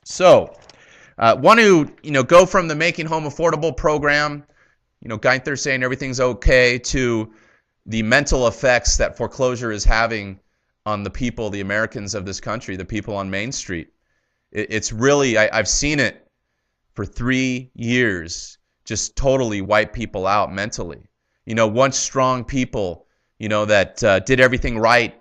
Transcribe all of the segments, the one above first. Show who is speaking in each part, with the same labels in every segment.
Speaker 1: So, want to go from the Making Home Affordable program, Gaither saying everything's okay, to the mental effects that foreclosure is having on the people, the Americans of this country, the people on Main Street. It's really, I've seen it for 3 years, just totally wipe people out mentally. Once strong people, that did everything right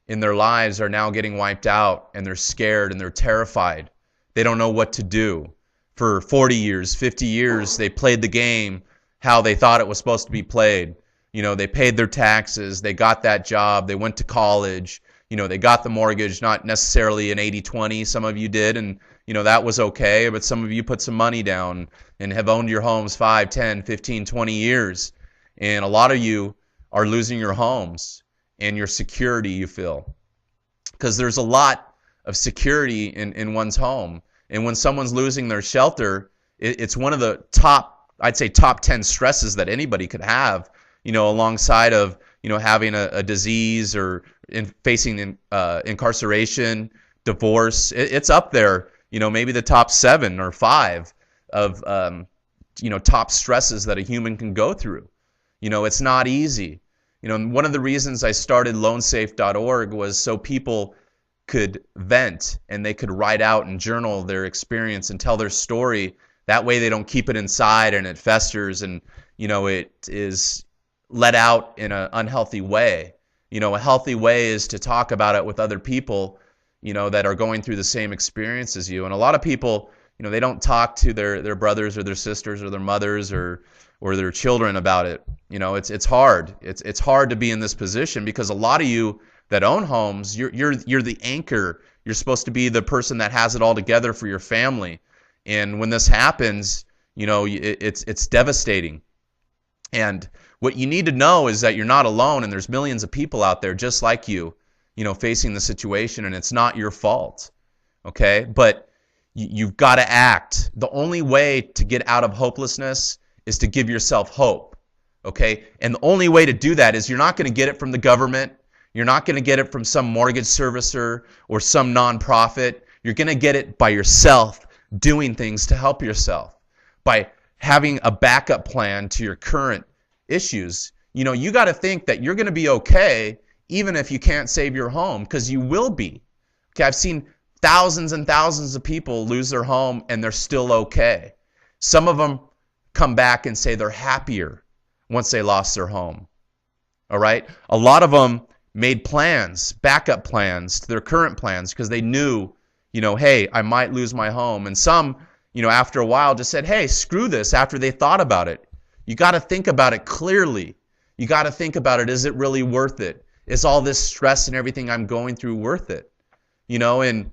Speaker 1: in their lives are now getting wiped out, and they're scared and they're terrified. They don't know what to do. For 40 years, 50 years, they played the game how they thought it was supposed to be played. They paid their taxes, they got that job, they went to college, they got the mortgage, not necessarily an 80-20, some of you did, and that was okay, but some of you put some money down and have owned your homes 5, 10, 15, 20 years, and a lot of you are losing your homes and your security, you feel, because there's a lot of security in one's home, and when someone's losing their shelter, it's one of the I'd say top 10 stresses that anybody could have, alongside of, having a disease or facing incarceration, divorce. It's up there, maybe the top 7 or 5 of, top stresses that a human can go through. It's not easy. One of the reasons I started loansafe.org was so people could vent and they could write out and journal their experience and tell their story. That way they don't keep it inside and it festers and, it is let out in an unhealthy way. A healthy way is to talk about it with other people, that are going through the same experience as you. And a lot of people, they don't talk to their brothers or their sisters or their mothers or their children about it. It's hard. It's hard to be in this position because a lot of you that own homes, you're the anchor. You're supposed to be the person that has it all together for your family. And when this happens, it's devastating. And what you need to know is that you're not alone, and there's millions of people out there just like you, facing the situation, and it's not your fault. Okay? But you've got to act. The only way to get out of hopelessness is to give yourself hope. Okay? And the only way to do that is you're not going to get it from the government. You're not going to get it from some mortgage servicer or some nonprofit. You're going to get it by yourself, doing things to help yourself, by having a backup plan to your current issues. You got to think that you're going to be okay even if you can't save your home, because you will be. Okay, I've seen thousands and thousands of people lose their home and they're still okay. Some of them come back and say they're happier once they lost their home. All right? A lot of them made plans, backup plans to their current plans because they knew, hey, I might lose my home. And some, after a while just said, hey, screw this, after they thought about it. You got to think about it clearly. You got to think about it. Is it really worth it? Is all this stress and everything I'm going through worth it? And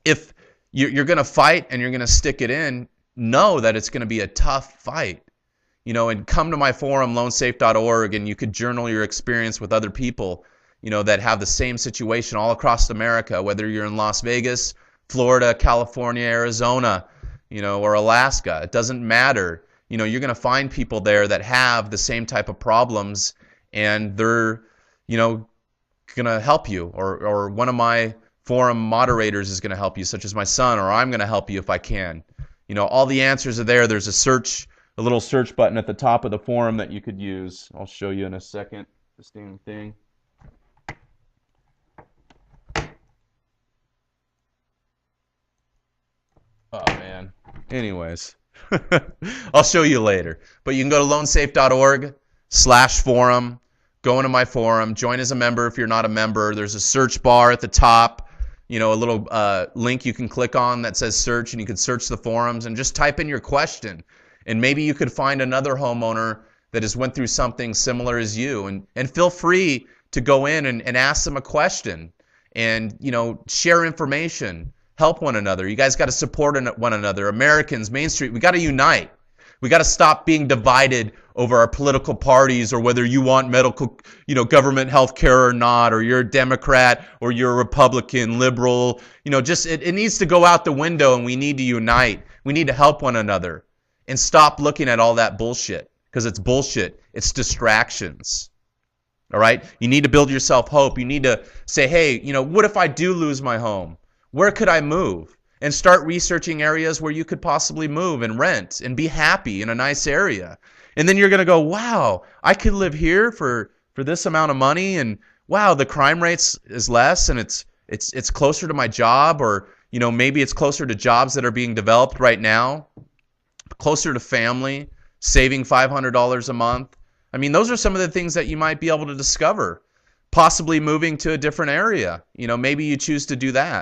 Speaker 1: if you're going to fight and you're going to stick it in, know that it's going to be a tough fight. And come to my forum, loansafe.org, and you could journal your experience with other people, that have the same situation all across America, whether you're in Las Vegas, Florida, California, Arizona, or Alaska. It doesn't matter. You're going to find people there that have the same type of problems, and they're, going to help you, or one of my forum moderators is going to help you, such as my son, or I'm going to help you if I can. All the answers are there. There's a little search button at the top of the forum that you could use. I'll show you in a second, this dang thing. Oh, man. Anyways, I'll show you later. But you can go to loansafe.org/forum, go into my forum, join as a member if you're not a member. There's a search bar at the top, a little link you can click on that says search, and you can search the forums and just type in your question. And maybe you could find another homeowner that has went through something similar as you. And feel free to go in and ask them a question and, share information. Help one another. You guys got to support one another. Americans, Main Street, we got to unite. We got to stop being divided over our political parties or whether you want medical, government health care or not, or you're a Democrat or you're a Republican, liberal. Just it needs to go out the window, and we need to unite. We need to help one another and stop looking at all that bullshit, because it's bullshit. It's distractions. All right? You need to build yourself hope. You need to say, hey, what if I do lose my home? Where could I move? and start researching areas where you could possibly move and rent and be happy in a nice area. And then you're going to go, wow, I could live here for this amount of money, and wow, the crime rate is less, and it's closer to my job, or maybe it's closer to jobs that are being developed right now, closer to family, saving $500 a month. I mean, those are some of the things that you might be able to discover. Possibly moving to a different area. Maybe you choose to do that.